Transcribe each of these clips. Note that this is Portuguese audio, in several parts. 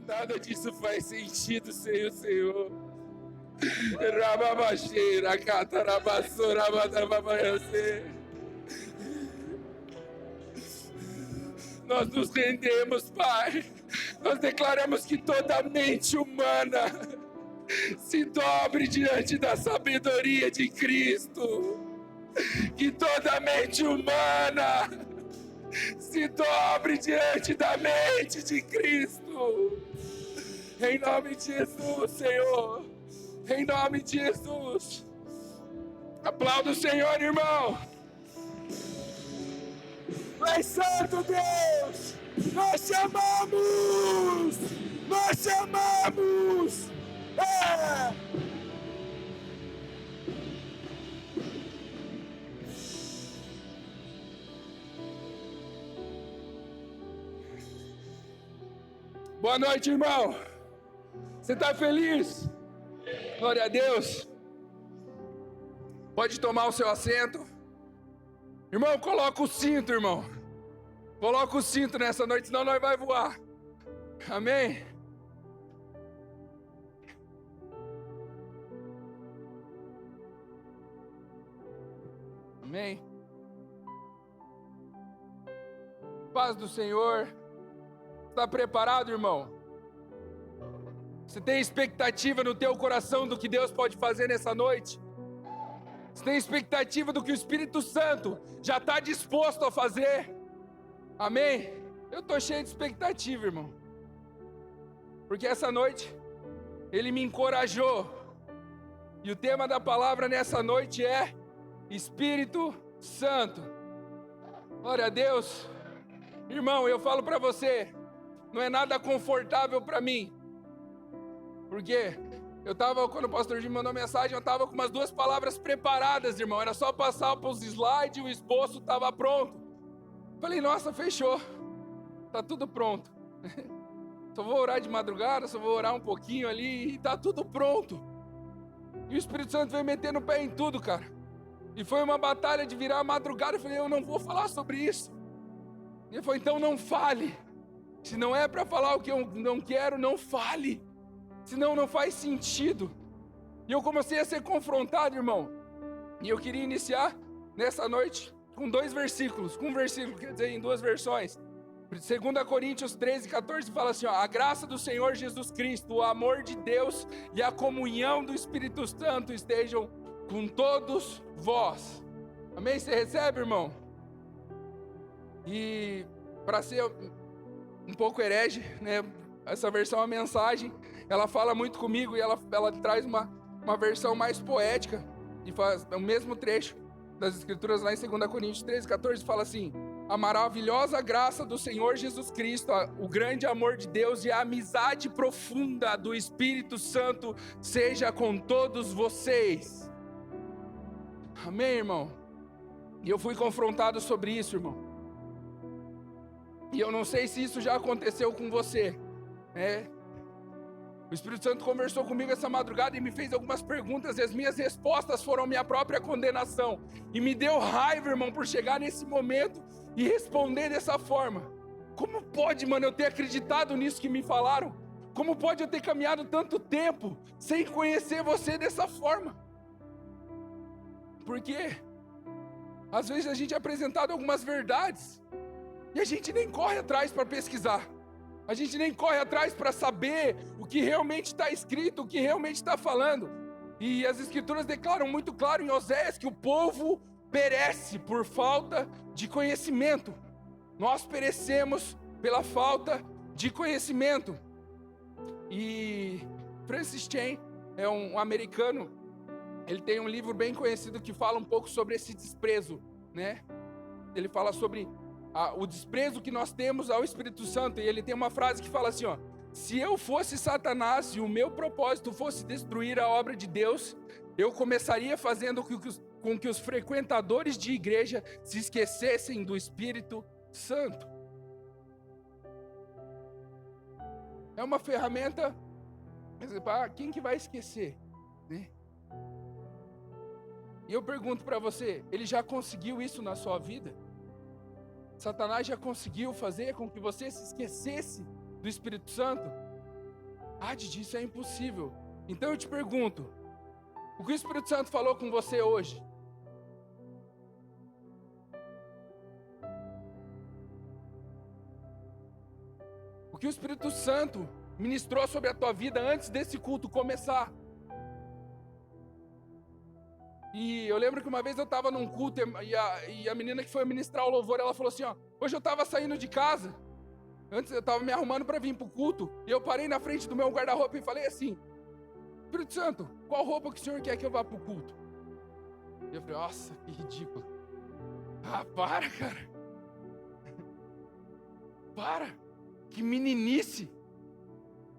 Nada disso faz sentido sem o Senhor. Rababaxeira, catarabassora, badababaiace. Nós nos rendemos, Pai. Nós declaramos que toda mente humana se dobre diante da sabedoria de Cristo. Que toda mente humana se dobre diante da mente de Cristo. Em nome de Jesus, Senhor. Em nome de Jesus. Aplauda o Senhor, irmão. Pai Santo Deus, nós te amamos. Nós te amamos. Boa noite, irmão. Você está feliz? Glória a Deus. Pode tomar o seu assento. Irmão, coloca o cinto, irmão. Coloca o cinto nessa noite, senão nós vamos voar. Amém? Amém? Paz do Senhor. Está preparado, irmão? Você tem expectativa no teu coração do que Deus pode fazer nessa noite? Você tem expectativa do que o Espírito Santo já está disposto a fazer? Amém? Eu estou cheio de expectativa, irmão. Porque essa noite, Ele me encorajou. E o tema da palavra nessa noite é Espírito Santo. Glória a Deus. Irmão, eu falo para você, não é nada confortável para mim. Porque quando o pastor Jim mandou mensagem, eu estava com umas 2 palavras preparadas, irmão. Era só passar para os slides e o esboço estava pronto. Falei, nossa, fechou. Tá tudo pronto. Só vou orar de madrugada, só vou orar um pouquinho ali e tá tudo pronto. E o Espírito Santo veio metendo o pé em tudo, cara. E foi uma batalha de virar a madrugada. Eu falei, eu não vou falar sobre isso. E ele falou, então não fale. Se não é para falar o que eu não quero, não fale. Senão não faz sentido. E eu comecei a ser confrontado, irmão. E eu queria iniciar nessa noite com 2 versículos. Com um versículo, quer dizer, em 2 versões. 2 Coríntios 13, 14 fala assim, ó, a graça do Senhor Jesus Cristo, o amor de Deus e a comunhão do Espírito Santo estejam com todos vós. Amém? Você recebe, irmão? E para ser um pouco herege, né? Essa versão, a mensagem, ela fala muito comigo e ela traz uma versão mais poética e faz o mesmo trecho das Escrituras lá em 2 Coríntios 13, 14, fala assim, a maravilhosa graça do Senhor Jesus Cristo, o grande amor de Deus e a amizade profunda do Espírito Santo seja com todos vocês. Amém, irmão? E eu fui confrontado sobre isso, irmão. E eu não sei se isso já aconteceu com você. O Espírito Santo conversou comigo essa madrugada e me fez algumas perguntas e as minhas respostas foram minha própria condenação. E me deu raiva, irmão, por chegar nesse momento e responder dessa forma. Como pode, mano, eu ter acreditado nisso que me falaram? Como pode eu ter caminhado tanto tempo sem conhecer você dessa forma? Porque às vezes a gente é apresentado algumas verdades e a gente nem corre atrás para pesquisar. A gente nem corre atrás para saber o que realmente está escrito, o que realmente está falando. E as Escrituras declaram muito claro em Oséias que o povo perece por falta de conhecimento. Nós perecemos pela falta de conhecimento. E Francis Chan é um americano. Ele tem um livro bem conhecido que fala um pouco sobre esse desprezo, né? Ele fala sobre o desprezo que nós temos ao Espírito Santo, e ele tem uma frase que fala assim, ó, se eu fosse Satanás e o meu propósito fosse destruir a obra de Deus, eu começaria fazendo com que os frequentadores de igreja se esquecessem do Espírito Santo. É uma ferramenta, quem que vai esquecer, né? E eu pergunto para você, ele já conseguiu isso na sua vida? Satanás já conseguiu fazer com que você se esquecesse do Espírito Santo? Didi, isso é impossível. Então eu te pergunto, o que o Espírito Santo falou com você hoje? O que o Espírito Santo ministrou sobre a tua vida antes desse culto começar? E eu lembro que uma vez eu estava num culto e a menina que foi ministrar o louvor, ela falou assim, ó, hoje eu estava saindo de casa, antes eu estava me arrumando para vir para o culto, e eu parei na frente do meu guarda-roupa e falei assim, Espírito Santo, qual roupa que o Senhor quer que eu vá para o culto? E eu falei, nossa, que ridículo. Para, cara. Para. Que meninice.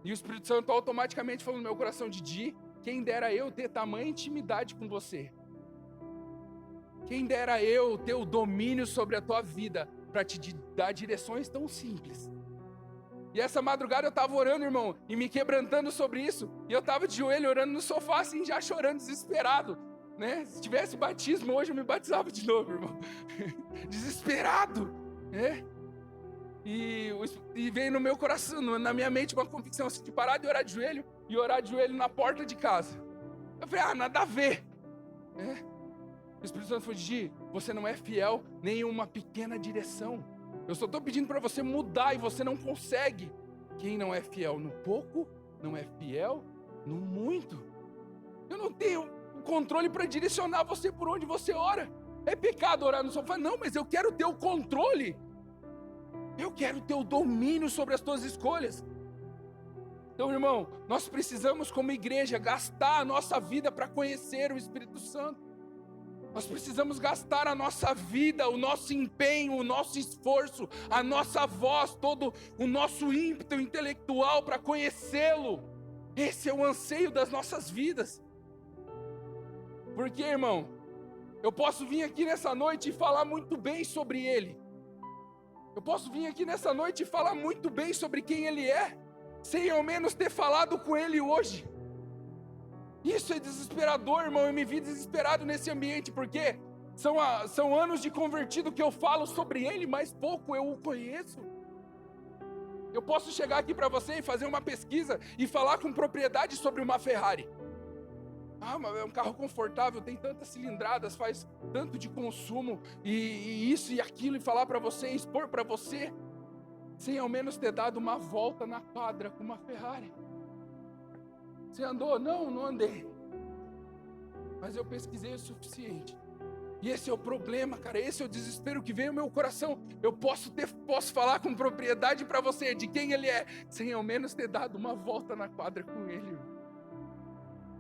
E o Espírito Santo automaticamente falou no meu coração, Didi, quem dera eu ter tamanha intimidade com você. Quem dera eu ter o domínio sobre a tua vida para te dar direções tão simples. E essa madrugada eu estava orando, irmão, e me quebrantando sobre isso. E eu estava de joelho orando no sofá, assim, já chorando, desesperado. Né? Se tivesse batismo hoje eu me batizava de novo, irmão. Desesperado. Né? E veio no meu coração, na minha mente, uma convicção assim, de parar de orar de joelho e orar de joelho na porta de casa. Eu falei, nada a ver. Né? O Espírito Santo falou, Didi, você não é fiel nem em uma pequena direção. Eu só estou pedindo para você mudar e você não consegue. Quem não é fiel no pouco, não é fiel no muito. Eu não tenho o controle para direcionar você por onde você ora. É pecado orar no sofá? Não, mas eu quero ter o controle. Eu quero ter o domínio sobre as tuas escolhas. Então, irmão, nós precisamos como igreja gastar a nossa vida para conhecer o Espírito Santo. Nós precisamos gastar a nossa vida, o nosso empenho, o nosso esforço, a nossa voz, todo o nosso ímpeto intelectual para conhecê-lo. Esse é o anseio das nossas vidas. Porque, irmão, eu posso vir aqui nessa noite e falar muito bem sobre Ele. Eu posso vir aqui nessa noite e falar muito bem sobre quem Ele é, sem ao menos ter falado com Ele hoje. Isso é desesperador, irmão. Eu me vi desesperado nesse ambiente, porque são anos de convertido que eu falo sobre Ele, mas pouco eu o conheço. Eu posso chegar aqui para você e fazer uma pesquisa e falar com propriedade sobre uma Ferrari. Mas é um carro confortável, tem tantas cilindradas, faz tanto de consumo, e isso e aquilo, e falar para você, expor para você, sem ao menos ter dado uma volta na quadra com uma Ferrari. Você andou? Não andei. Mas eu pesquisei o suficiente. E esse é o problema, cara. Esse é o desespero que vem no meu coração. Eu posso falar com propriedade para você de quem Ele é, sem ao menos ter dado uma volta na quadra com Ele.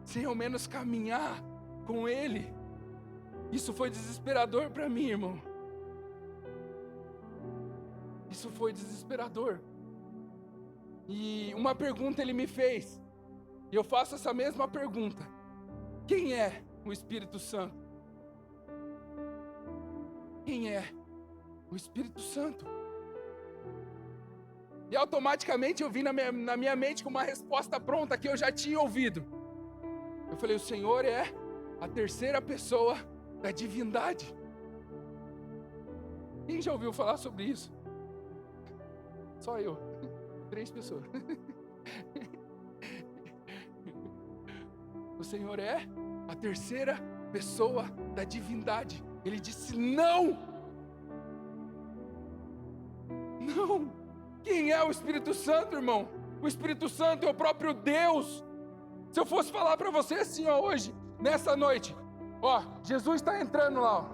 Sem ao menos caminhar com Ele. Isso foi desesperador para mim, irmão. Isso foi desesperador. E uma pergunta Ele me fez. E eu faço essa mesma pergunta. Quem é o Espírito Santo? Quem é o Espírito Santo? E automaticamente eu vi na minha mente com uma resposta pronta que eu já tinha ouvido. Eu falei, o Senhor é a terceira pessoa da divindade. Quem já ouviu falar sobre isso? Só eu. 3 pessoas. O Senhor é a terceira pessoa da divindade. Ele disse não. Não. Quem é o Espírito Santo, irmão? O Espírito Santo é o próprio Deus. Se eu fosse falar para você assim, hoje, nessa noite, Jesus está entrando lá,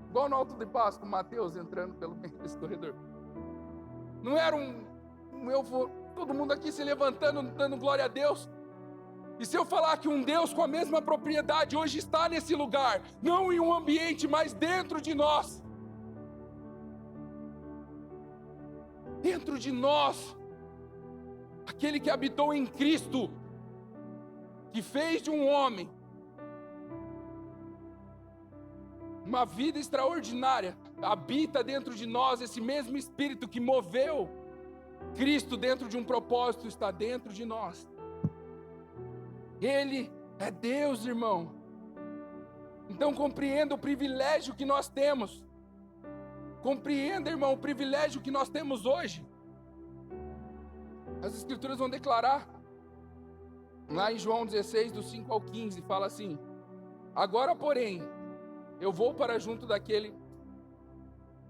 igual no Alto de Páscoa, Mateus entrando pelo meio desse corredor. Não era todo mundo aqui se levantando, dando glória a Deus. E se eu falar que um Deus com a mesma propriedade hoje está nesse lugar, não em um ambiente, mas dentro de nós. Dentro de nós. Aquele que habitou em Cristo, que fez de um homem uma vida extraordinária, habita dentro de nós, esse mesmo Espírito que moveu Cristo dentro de um propósito, está dentro de nós. Ele é Deus, irmão. Então compreenda o privilégio que nós temos. Compreenda, irmão, o privilégio que nós temos hoje. As Escrituras vão declarar Lá em João 16, do 5 ao 15, fala assim: agora, porém, eu vou para junto daquele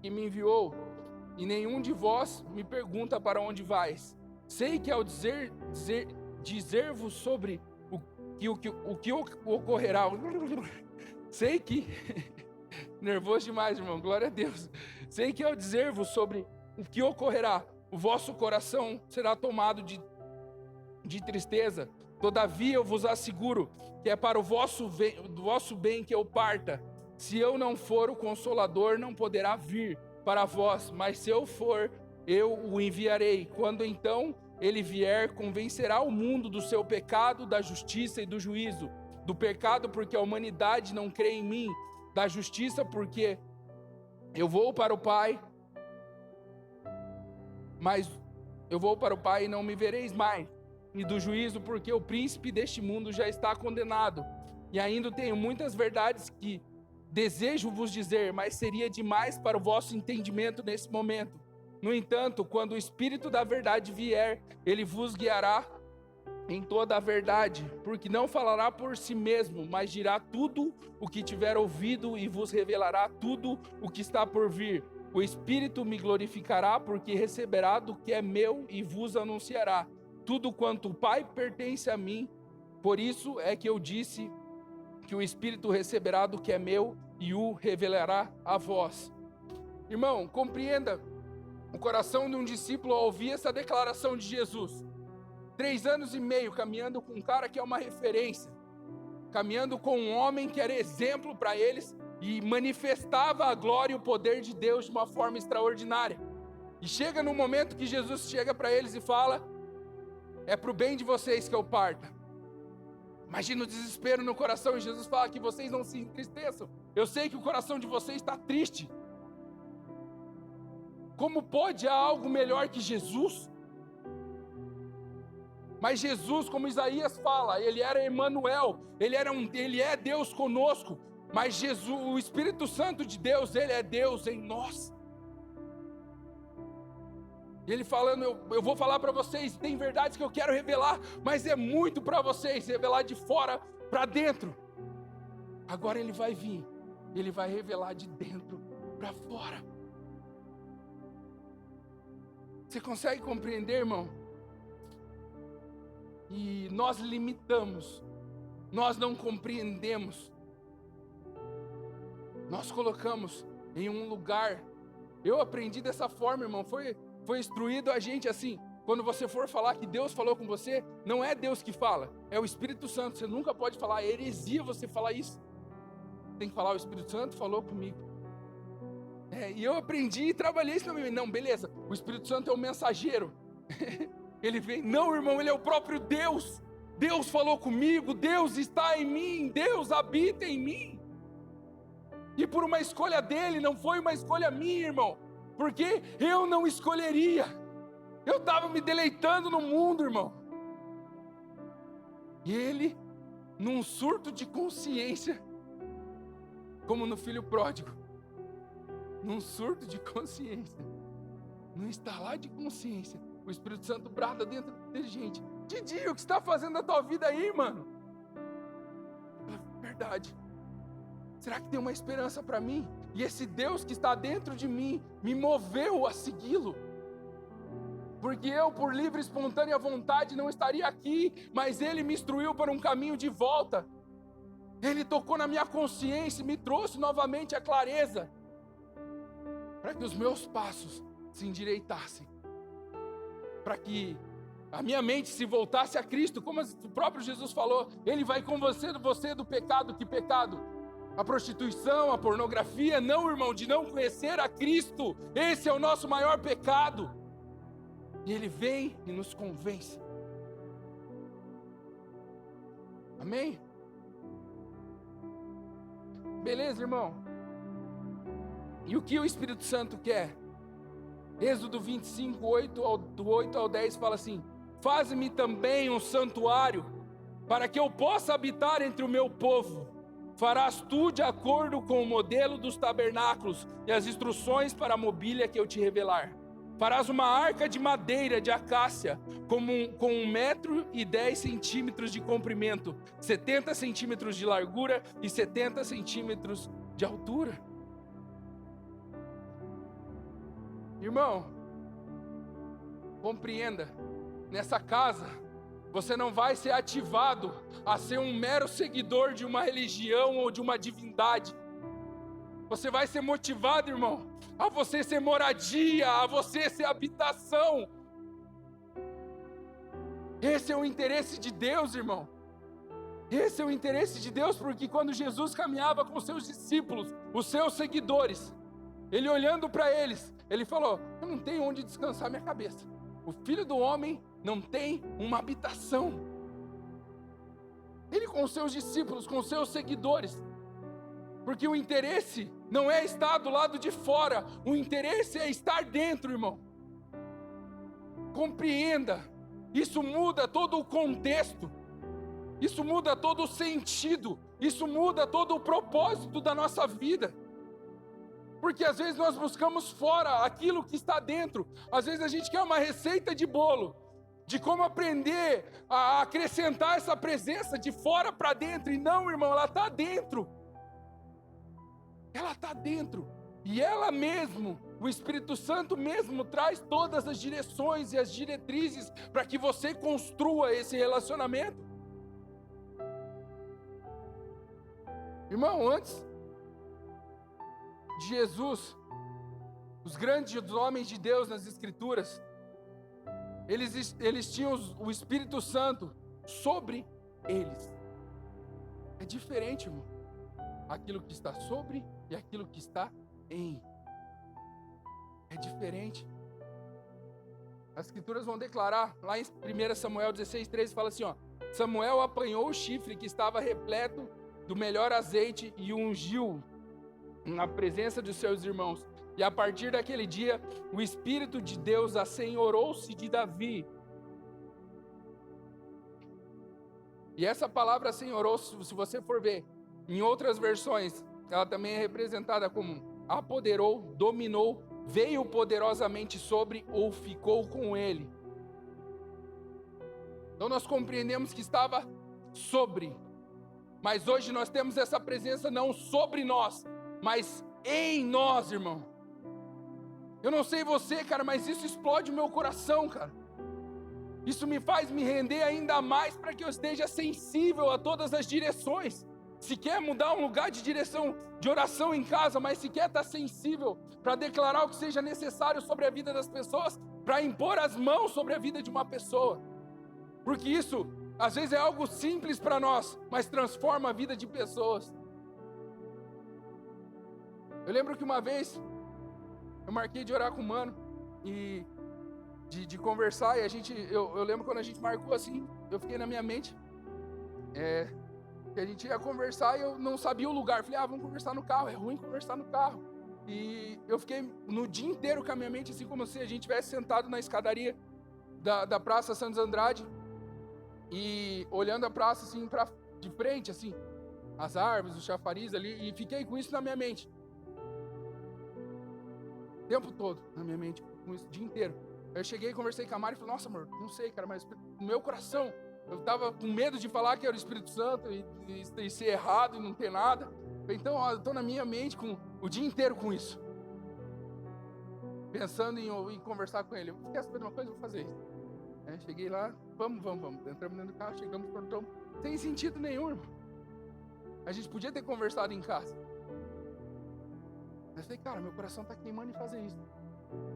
que me enviou, e nenhum de vós me pergunta para onde vais. Sei que ao dizer-vos sobre o que ocorrerá, sei que, nervoso demais, irmão, glória a Deus. Sei que ao dizer-vos sobre o que ocorrerá, o vosso coração será tomado de tristeza. Todavia eu vos asseguro que é para o vosso bem que eu parta. Se eu não for, o Consolador não poderá vir para vós, mas se eu for, eu o enviarei. Quando então ele vier, convencerá o mundo do seu pecado, da justiça e do juízo. Do pecado, porque a humanidade não crê em mim. Da justiça, porque eu vou para o Pai, mas eu vou para o Pai e não me vereis mais. E do juízo, porque o príncipe deste mundo já está condenado. E ainda tenho muitas verdades que desejo vos dizer, mas seria demais para o vosso entendimento nesse momento. No entanto, quando o Espírito da verdade vier, ele vos guiará em toda a verdade, porque não falará por si mesmo, mas dirá tudo o que tiver ouvido e vos revelará tudo o que está por vir. O Espírito me glorificará, porque receberá do que é meu e vos anunciará tudo quanto o Pai pertence a mim. Por isso é que eu disse que o Espírito receberá do que é meu e o revelará a vós. Irmão, compreenda o coração de um discípulo ao ouvir essa declaração de Jesus. 3 anos e meio caminhando com um cara que é uma referência, caminhando com um homem que era exemplo para eles e manifestava a glória e o poder de Deus de uma forma extraordinária. E chega no momento que Jesus chega para eles e fala: é para o bem de vocês que eu parta. Imagina o desespero no coração, e Jesus fala que vocês não se entristeçam. Eu sei que o coração de vocês está triste. Como pode há algo melhor que Jesus? Mas Jesus, como Isaías fala, ele era Emanuel, ele é Deus conosco. Mas Jesus, o Espírito Santo de Deus, ele é Deus em nós. E ele falando, eu vou falar para vocês, tem verdades que eu quero revelar, mas é muito para vocês revelar de fora para dentro. Agora ele vai vir, ele vai revelar de dentro para fora. Você consegue compreender, irmão? E nós limitamos, nós não compreendemos, nós colocamos em um lugar. Eu aprendi dessa forma, irmão, foi instruído a gente assim: quando você for falar que Deus falou com você, não é Deus que fala, é o Espírito Santo. Você nunca pode falar, é heresia você falar isso. Tem que falar, o Espírito Santo falou comigo. E eu aprendi e trabalhei isso também. Não, beleza, o Espírito Santo é o mensageiro. Ele vem, não, irmão, ele é o próprio Deus. Deus falou comigo, Deus está em mim, Deus habita em mim. E por uma escolha dele, não foi uma escolha minha, irmão. Porque eu não escolheria. Eu estava me deleitando no mundo, irmão. E ele, num surto de consciência, como no filho pródigo, num surto de consciência, num estalar de consciência, o Espírito Santo brada dentro da gente: Didi, o que você está fazendo na tua vida aí, mano? Verdade. Será que tem uma esperança para mim? E esse Deus que está dentro de mim me moveu a segui-lo. Porque eu, por livre e espontânea vontade, não estaria aqui, mas Ele me instruiu para um caminho de volta. Ele tocou na minha consciência e me trouxe novamente a clareza, para que os meus passos se endireitassem, para que a minha mente se voltasse a Cristo, como o próprio Jesus falou. Ele vai convencer você do pecado. Que pecado? A prostituição, a pornografia. Não, irmão, de não conhecer a Cristo. Esse é o nosso maior pecado. E Ele vem e nos convence. Amém? Beleza, irmão? E o que o Espírito Santo quer? Êxodo 25, do 8 ao 10 fala assim: faze-me também um santuário, para que eu possa habitar entre o meu povo. Farás tu de acordo com o modelo dos tabernáculos e as instruções para a mobília que eu te revelar. Farás uma arca de madeira de acácia, com 1,10 m de comprimento, 70 centímetros de largura e 70 centímetros de altura. Irmão, compreenda, nessa casa, você não vai ser ativado a ser um mero seguidor de uma religião ou de uma divindade. Você vai ser motivado, irmão, a você ser moradia, a você ser habitação. Esse é o interesse de Deus, irmão. Esse é o interesse de Deus, porque quando Jesus caminhava com seus discípulos, os seus seguidores, ele olhando para eles, ele falou: eu não tenho onde descansar minha cabeça. O Filho do Homem não tem uma habitação. Ele com os seus discípulos, com os seus seguidores, porque o interesse não é estar do lado de fora, o interesse é estar dentro, irmão. Compreenda, isso muda todo o contexto, isso muda todo o sentido, isso muda todo o propósito da nossa vida. Porque às vezes nós buscamos fora aquilo que está dentro. Às vezes a gente quer uma receita de bolo, de como aprender a acrescentar essa presença de fora para dentro. E não, irmão, ela está dentro. Ela está dentro. E ela mesmo, o Espírito Santo mesmo, traz todas as direções e as diretrizes para que você construa esse relacionamento. Irmão, antes de Jesus, os grandes homens de Deus nas Escrituras, eles tinham o Espírito Santo sobre eles. É diferente, irmão, aquilo que está sobre e aquilo que está em. É diferente. As Escrituras vão declarar, lá em 1 Samuel 16:13, fala assim, ó: Samuel apanhou o chifre que estava repleto do melhor azeite e o ungiu na presença de seus irmãos. E a partir daquele dia, o Espírito de Deus assenhorou-se de Davi. E essa palavra assenhorou-se, se você for ver em outras versões, ela também é representada como apoderou, dominou, veio poderosamente sobre ou ficou com ele. Então nós compreendemos que estava sobre, mas hoje nós temos essa presença não sobre nós, mas em nós, irmão. Eu não sei você, cara, mas isso explode o meu coração, cara. Isso me faz me render ainda mais para que eu esteja sensível a todas as direções. Se quer mudar um lugar de direção, de oração em casa, mas se quer estar sensível para declarar o que seja necessário sobre a vida das pessoas, para impor as mãos sobre a vida de uma pessoa. Porque isso, às vezes, é algo simples para nós, mas transforma a vida de pessoas. Eu lembro que uma vez eu marquei de orar com o mano e de conversar, e eu lembro quando a gente marcou assim, eu fiquei na minha mente que a gente ia conversar e eu não sabia o lugar. Falei, vamos conversar no carro, é ruim conversar no carro. E eu fiquei no dia inteiro com a minha mente assim, como se a gente tivesse sentado na escadaria da Praça Santos Andrade e olhando a praça assim de frente, assim, as árvores, os chafariz ali, e fiquei com isso na minha mente. O tempo todo na minha mente, com isso o dia inteiro. Eu cheguei e conversei com a Mari e falei, nossa, amor, não sei, cara, mas no meu coração, eu tava com medo de falar que era o Espírito Santo e ser errado e não ter nada. Então, eu tô na minha mente o dia inteiro com isso. Pensando em conversar com ele. Eu quero saber de uma coisa, eu vou fazer isso. Cheguei lá, vamos. Entramos dentro do carro, chegamos, portão. Sem sentido nenhum, irmão. A gente podia ter conversado em casa. Mas falei, cara, meu coração tá queimando em fazer isso.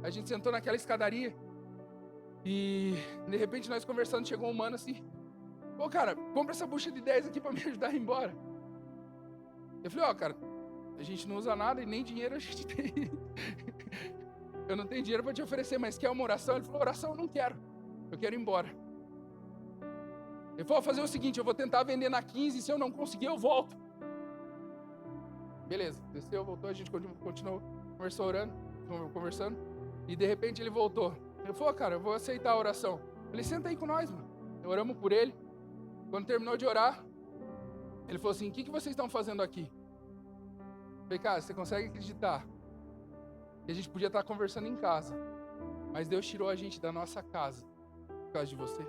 A gente sentou naquela escadaria e de repente nós conversando, chegou um mano assim, pô, cara, compra essa bucha de 10 aqui pra me ajudar a ir embora. Eu falei, cara, a gente não usa nada e nem dinheiro a gente tem. Eu não tenho dinheiro pra te oferecer, mas quer uma oração? Ele falou, oração eu não quero, eu quero ir embora. Ele falou, fazer o seguinte, eu vou tentar vender na 15, se eu não conseguir eu volto. Beleza, desceu, voltou, a gente continuou conversando, e de repente ele voltou. Ele falou, cara, eu vou aceitar a oração. Eu falei, senta aí com nós, mano. Oramos por ele. Quando terminou de orar, ele falou assim, o que vocês estão fazendo aqui? Eu falei, cara, você consegue acreditar que a gente podia estar conversando em casa, Mas Deus tirou a gente da nossa casa por causa de você.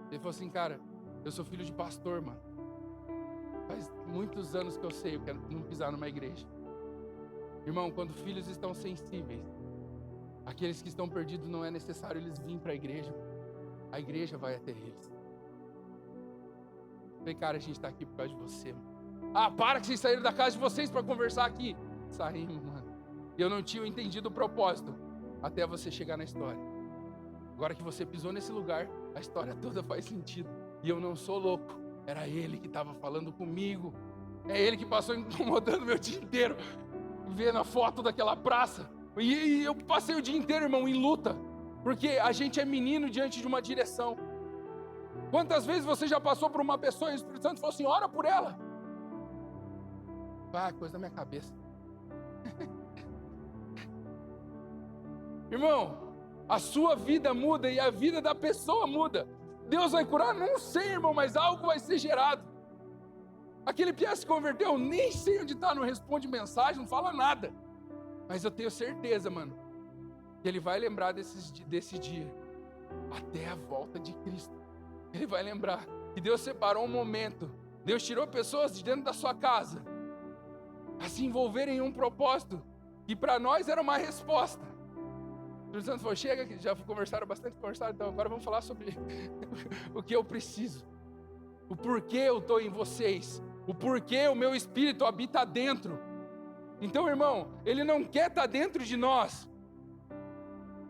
Ele falou assim, cara, eu sou filho de pastor, mano. Faz muitos anos que eu sei, eu quero não pisar numa igreja. Irmão, quando filhos estão sensíveis, aqueles que estão perdidos, não é necessário eles virem para a igreja vai até eles. Falei, cara, a gente está aqui por causa de você, mano. Ah, para que vocês saíram da casa de vocês para conversar aqui. Saímos, mano. E eu não tinha entendido o propósito até você chegar na história. Agora que você pisou nesse lugar, a história toda faz sentido. E eu não sou louco. Era ele que estava falando comigo. É ele que passou incomodando meu dia inteiro, vendo a foto daquela praça. E eu passei o dia inteiro, irmão, em luta. Porque a gente é menino diante de uma direção. Quantas vezes você já passou por uma pessoa e o Espírito Santo falou assim, ora por ela. Ah, coisa da minha cabeça. Irmão, a sua vida muda e a vida da pessoa muda. Deus vai curar? Não sei, irmão, mas algo vai ser gerado. Aquele piá se converteu, nem sei onde está, não responde mensagem, não fala nada. Mas eu tenho certeza, mano, que ele vai lembrar desse dia, até a volta de Cristo. Ele vai lembrar que Deus separou um momento, Deus tirou pessoas de dentro da sua casa, a se envolverem em um propósito, que para nós era uma resposta. O Espírito Santo falou, chega, que já conversaram bastante, então agora vamos falar sobre o que eu preciso. O porquê eu estou em vocês. O porquê o meu Espírito habita dentro. Então, irmão, Ele não quer estar dentro de nós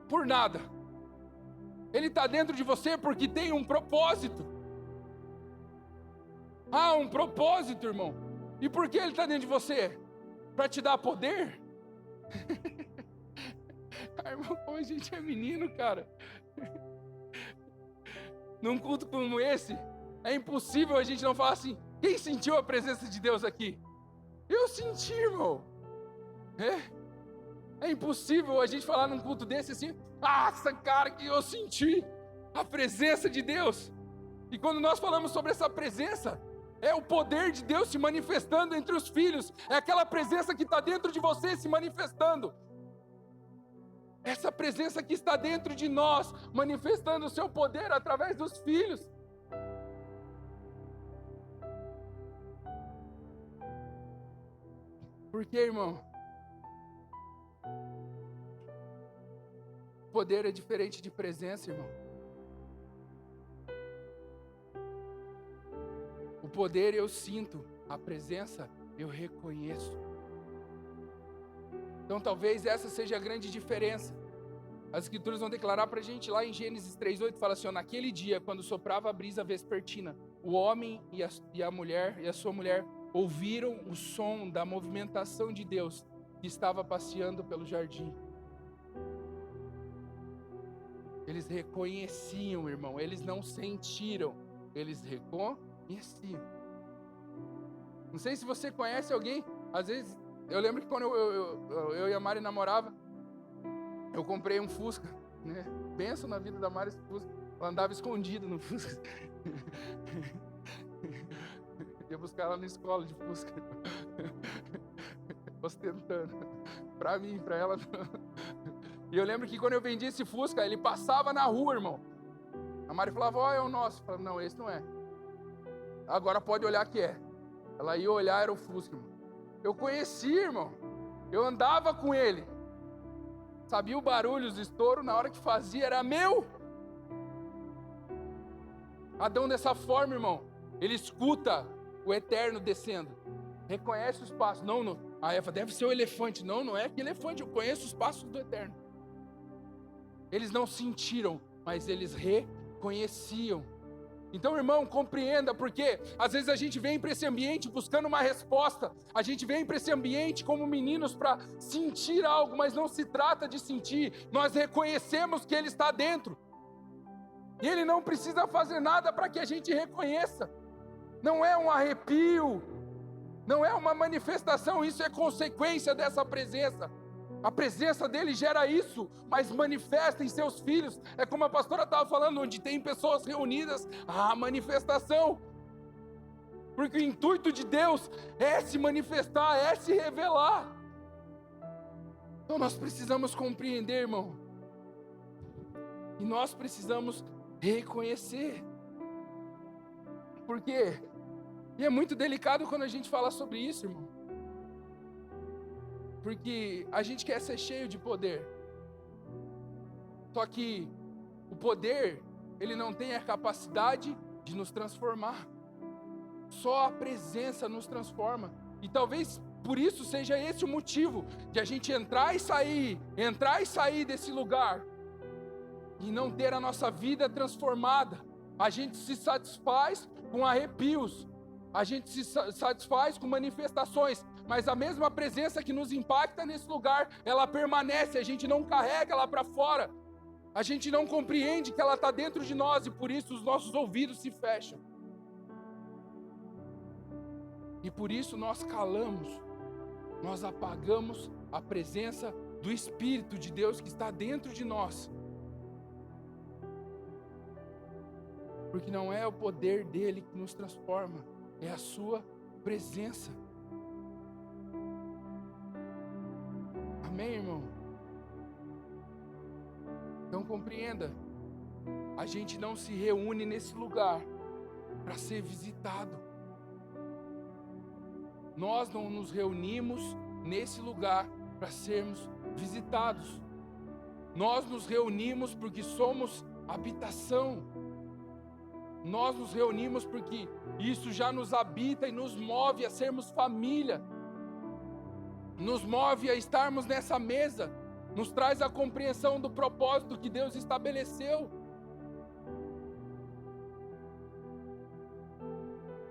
por nada. Ele está dentro de você porque tem um propósito. Ah, um propósito, irmão. E por que Ele está dentro de você? Para te dar poder? Ah, irmão, como a gente é menino, cara. Num culto como esse, é impossível a gente não falar assim, quem sentiu a presença de Deus aqui? Eu senti, irmão. É impossível a gente falar num culto desse assim, nossa, cara, que eu senti a presença de Deus. E quando nós falamos sobre essa presença, é o poder de Deus se manifestando entre os filhos. É aquela presença que está dentro de você se manifestando. Essa presença que está dentro de nós, manifestando o seu poder através dos filhos. Por quê, irmão? Poder é diferente de presença, irmão. O poder eu sinto, a presença eu reconheço. Então talvez essa seja a grande diferença. As escrituras vão declarar para a gente lá em Gênesis 3:8, fala assim, ó, naquele dia, quando soprava a brisa vespertina, o homem e a mulher e a sua mulher ouviram o som da movimentação de Deus que estava passeando pelo jardim. Eles reconheciam, irmão, eles não sentiram, eles reconheciam. Não sei se você conhece alguém, às vezes, eu lembro que quando eu e a Mari namorava, eu comprei um Fusca, né? Penso na vida da Mari, esse Fusca. Ela andava escondido no Fusca. Ia buscar ela na escola de Fusca. Ostentando. Pra mim, pra ela não. E eu lembro que quando eu vendi esse Fusca, ele passava na rua, irmão. A Mari falava, ó, é o nosso. Eu falava, não, esse não é. Agora pode olhar que é. Ela ia olhar, era o Fusca, irmão. Eu conhecia, irmão. Eu andava com ele. Sabia o barulho, os estouros, na hora que fazia, era meu. Adão dessa forma, irmão. Ele escuta o eterno descendo. Reconhece os passos. Não. A Eva deve ser o elefante. Não é que elefante. Eu conheço os passos do eterno. Eles não sentiram, mas eles reconheciam. Então, irmão, compreenda, porque às vezes a gente vem para esse ambiente buscando uma resposta. A gente vem para esse ambiente como meninos para sentir algo, mas não se trata de sentir. Nós reconhecemos que Ele está dentro. E Ele não precisa fazer nada para que a gente reconheça. Não é um arrepio, não é uma manifestação, isso é consequência dessa presença. A presença dele gera isso, mas manifesta em seus filhos. É como a pastora estava falando, onde tem pessoas reunidas, há manifestação. Porque o intuito de Deus é se manifestar, é se revelar. Então nós precisamos compreender, irmão. E nós precisamos reconhecer. Por quê? E é muito delicado quando a gente fala sobre isso, irmão. Porque a gente quer ser cheio de poder. Só que o poder, ele não tem a capacidade de nos transformar. Só a presença nos transforma. E talvez por isso seja esse o motivo de a gente entrar e sair desse lugar e não ter a nossa vida transformada. A gente se satisfaz com arrepios, a gente se satisfaz com manifestações, mas a mesma presença que nos impacta nesse lugar, ela permanece, a gente não carrega ela para fora, a gente não compreende que ela está dentro de nós e por isso os nossos ouvidos se fecham. E por isso nós calamos, nós apagamos a presença do Espírito de Deus que está dentro de nós. Porque não é o poder dele que nos transforma, é a sua presença. Amém, irmão? Então compreenda, a gente não se reúne nesse lugar para ser visitado. Nós não nos reunimos nesse lugar para sermos visitados. Nós nos reunimos porque somos habitação. Nós nos reunimos porque isso já nos habita e nos move a sermos família. Nos move a estarmos nessa mesa. Nos traz a compreensão do propósito que Deus estabeleceu.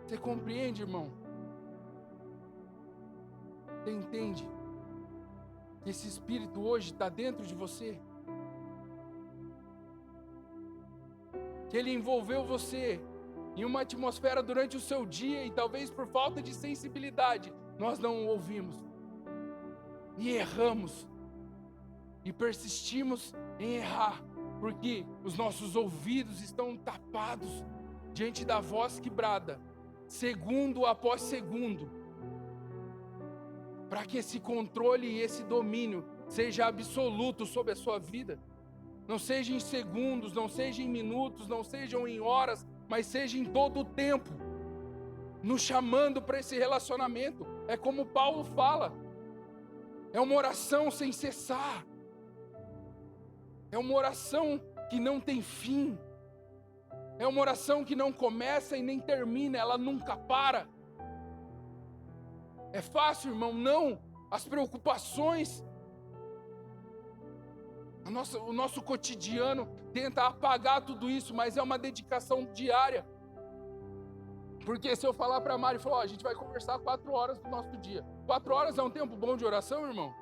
Você compreende, irmão? Você entende que esse Espírito hoje está dentro de você? Que ele envolveu você em uma atmosfera durante o seu dia e talvez por falta de sensibilidade nós não o ouvimos. E erramos. E persistimos em errar, porque os nossos ouvidos estão tapados diante da voz que brada, segundo após segundo, para que esse controle e esse domínio seja absoluto sobre a sua vida. Não seja em segundos, não seja em minutos, não sejam em horas, mas seja em todo o tempo, nos chamando para esse relacionamento. É como Paulo fala, é uma oração sem cessar, é uma oração que não tem fim, é uma oração que não começa e nem termina, ela nunca para. É fácil, irmão? Não. As preocupações, o nosso cotidiano tenta apagar tudo isso, mas é uma dedicação diária. Porque se eu falar para a Mari, a gente vai conversar 4 horas do nosso dia. 4 horas é um tempo bom de oração, irmão?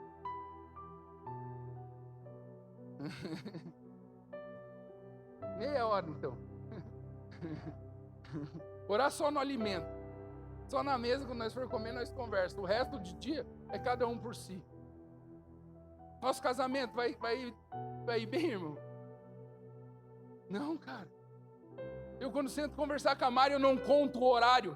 Meia hora, então. Orar só no alimento. Só na mesa, quando nós for comer, nós conversamos. O resto do dia é cada um por si. Nosso casamento vai ir bem, irmão? Não, cara. Eu quando sento conversar com a Mari, eu não conto o horário.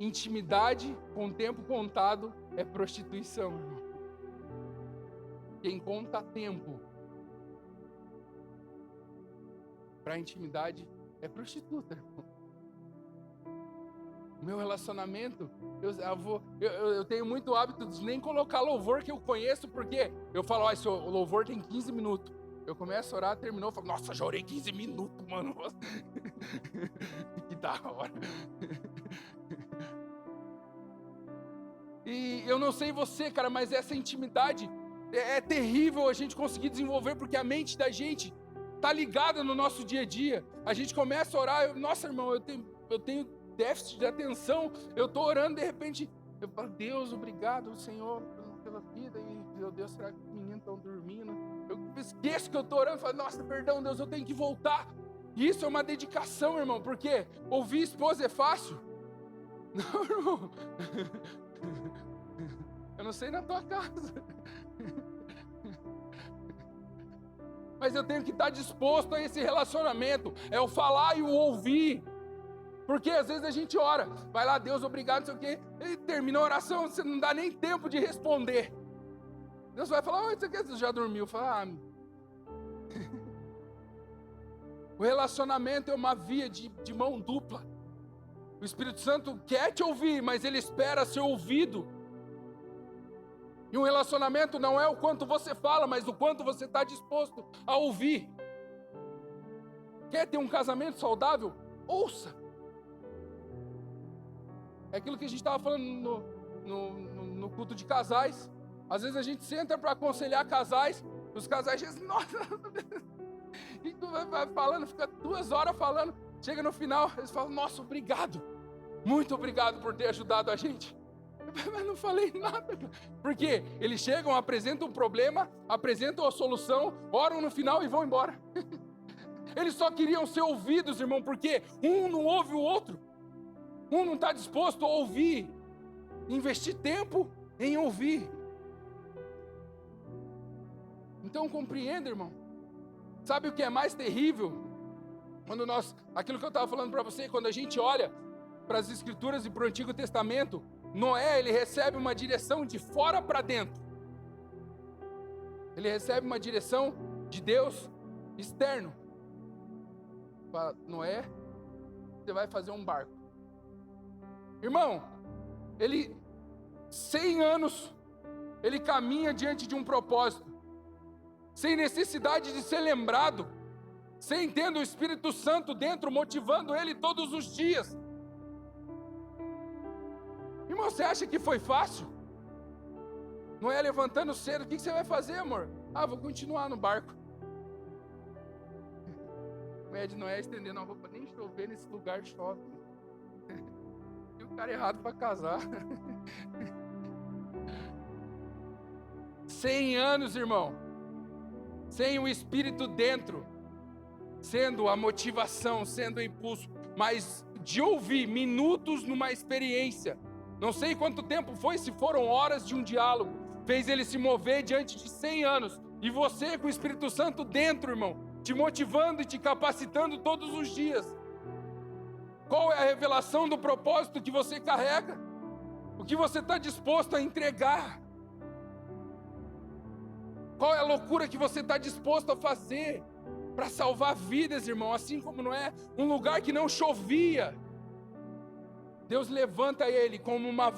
Intimidade com tempo contado é prostituição, irmão. Quem conta tempo para intimidade é prostituta, irmão. O meu relacionamento, eu tenho muito hábito de nem colocar louvor que eu conheço, porque eu falo, esse louvor tem 15 minutos. Eu começo a orar, terminou, eu falo, nossa, já orei 15 minutos, mano. Que da hora. E eu não sei você, cara, mas essa intimidade é terrível a gente conseguir desenvolver, porque a mente da gente tá ligada no nosso dia a dia. A gente começa a orar, nossa, irmão, eu tenho déficit de atenção, eu tô orando, de repente, eu falo, Deus, obrigado, Senhor, pela vida, e meu Deus, será que os meninos estão dormindo? Eu esqueço que eu tô orando, falo, nossa, perdão, Deus, eu tenho que voltar. E isso é uma dedicação, irmão, porque ouvir esposa é fácil? Não, irmão. Eu não sei na tua casa. Mas eu tenho que estar disposto a esse relacionamento. É o falar e o ouvir. Porque às vezes a gente ora, vai lá, Deus, obrigado, não sei o quê, e termina a oração, você não dá nem tempo de responder. Deus vai falar, você já dormiu? Fala, O relacionamento é uma via de mão dupla. O Espírito Santo quer te ouvir, mas ele espera ser ouvido. E um relacionamento não é o quanto você fala, mas o quanto você está disposto a ouvir. Quer ter um casamento saudável? Ouça. É aquilo que a gente estava falando no culto de casais. Às vezes a gente senta para aconselhar casais, os casais dizem, nossa, e tu vai falando, fica 2 horas falando, chega no final, eles falam, nossa, obrigado, muito obrigado por ter ajudado a gente. Mas não falei nada, porque eles chegam, apresentam um problema, apresentam a solução, oram no final e vão embora. Eles só queriam ser ouvidos, irmão, porque um não ouve o outro, um não está disposto a ouvir, investir tempo em ouvir. Então compreenda, irmão. Sabe o que é mais terrível? Aquilo que eu estava falando para você, quando a gente olha para as Escrituras e para o Antigo Testamento, Noé, ele recebe uma direção de fora para dentro. Ele recebe uma direção de Deus externo. Fala, Noé, você vai fazer um barco. Irmão, 100 anos, ele caminha diante de um propósito, sem necessidade de ser lembrado, sem tendo o Espírito Santo dentro, motivando ele todos os dias. Irmão, você acha que foi fácil? Noé levantando cedo, o que você vai fazer, amor? Vou continuar no barco. Mulher de Noé estendendo a roupa, nem chover nesse lugar chove. E o cara errado para casar. 100 anos, irmão. Sem o Espírito dentro, sendo a motivação, sendo o impulso, mas de ouvir, minutos numa experiência, não sei quanto tempo foi, se foram horas de um diálogo, fez ele se mover diante de 100 anos, e você com o Espírito Santo dentro, irmão, te motivando e te capacitando todos os dias. Qual é a revelação do propósito que você carrega? O que você está disposto a entregar? Qual é a loucura que você está disposto a fazer para salvar vidas, irmão? Assim como não é um lugar que não chovia, Deus levanta ele com uma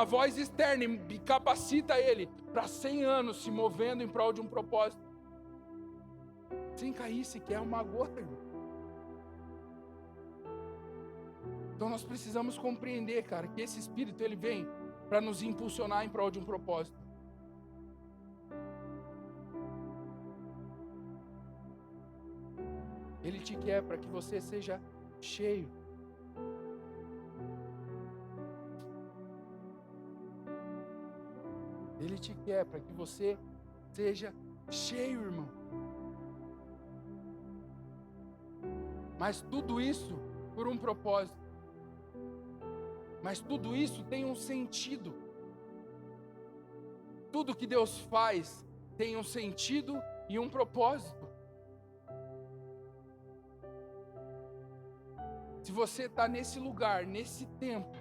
voz externa e capacita ele para 100 anos se movendo em prol de um propósito, sem cair sequer uma gota, irmão. Então nós precisamos compreender, cara, que esse Espírito ele vem para nos impulsionar em prol de um propósito. Ele te quer para que você seja cheio. Ele te quer para que você seja cheio, irmão. Mas tudo isso por um propósito. Mas tudo isso tem um sentido. Tudo que Deus faz tem um sentido e um propósito. Se você está nesse lugar, nesse tempo,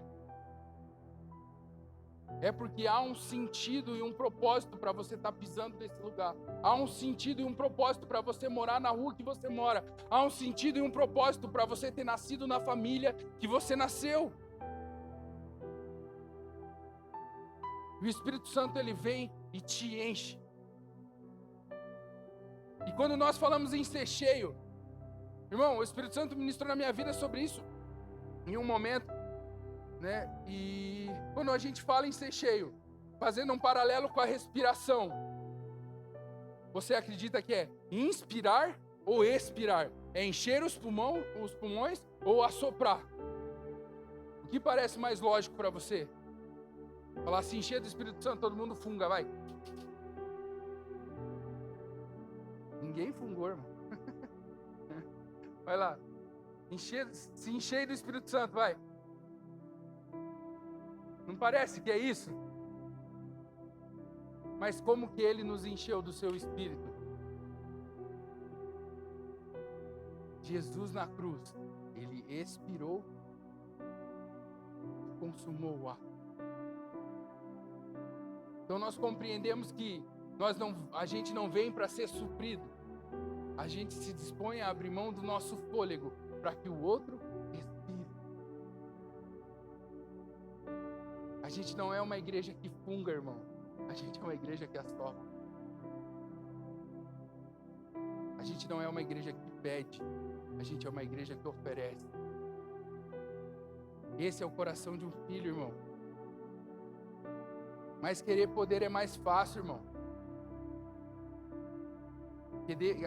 é porque há um sentido e um propósito para você estar pisando nesse lugar. Há um sentido e um propósito para você morar na rua que você mora. Há um sentido e um propósito para você ter nascido na família que você nasceu. O Espírito Santo ele vem e te enche. E quando nós falamos em ser cheio, irmão, o Espírito Santo ministrou na minha vida sobre isso em um momento, né? E quando a gente fala em ser cheio, fazendo um paralelo com a respiração, você acredita que é inspirar ou expirar? É encher os pulmões ou assoprar? O que parece mais lógico para você? Falar assim, encher do Espírito Santo, todo mundo funga, vai. Ninguém fungou, irmão. Vai lá. Se encher do Espírito Santo, vai. Não parece que é isso? Mas como que ele nos encheu do seu Espírito? Jesus na cruz Ele expirou, consumou o ato. Então nós compreendemos que a gente não vem para ser suprido. A gente se dispõe a abrir mão do nosso fôlego para que o outro respire. A gente não é uma igreja que funga, irmão. A gente é uma igreja que assopra. A gente não é uma igreja que pede. A gente é uma igreja que oferece. Esse é o coração de um filho, irmão. Mas querer poder é mais fácil, irmão.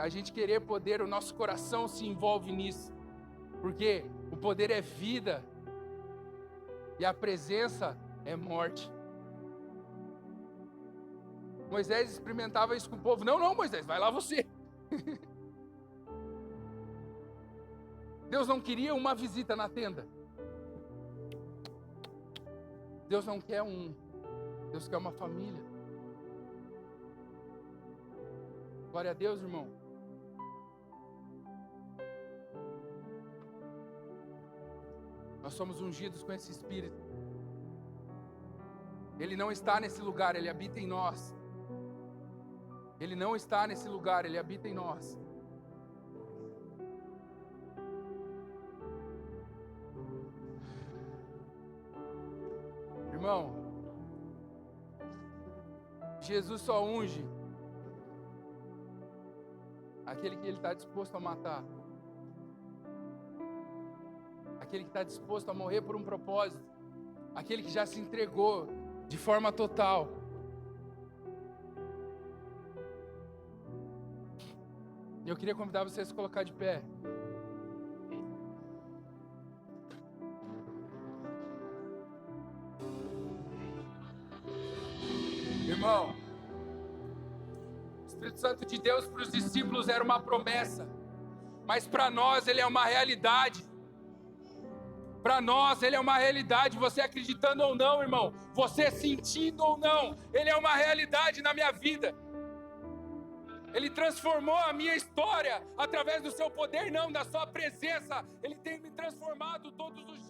A gente querer poder, o nosso coração se envolve nisso. Porque o poder é vida. E a presença é morte. Moisés experimentava isso com o povo. Não, Moisés, vai lá você. Deus não queria uma visita na tenda. Deus não quer Deus quer uma família. Glória a Deus, irmão. Nós somos ungidos com esse Espírito. Ele não está nesse lugar, Ele habita em nós. Ele não está nesse lugar, Ele habita em nós. Irmão, Jesus só unge aquele que Ele está disposto a matar. Aquele que está disposto a morrer por um propósito. Aquele que já se entregou de forma total. Eu queria convidar você a se colocar de pé. Irmão, o Espírito Santo de Deus para os discípulos era uma promessa, mas para nós Ele é uma realidade. Para nós Ele é uma realidade, você acreditando ou não, irmão, você sentindo ou não, Ele é uma realidade na minha vida. Ele transformou a minha história através do seu poder, não, da sua presença. Ele tem me transformado todos os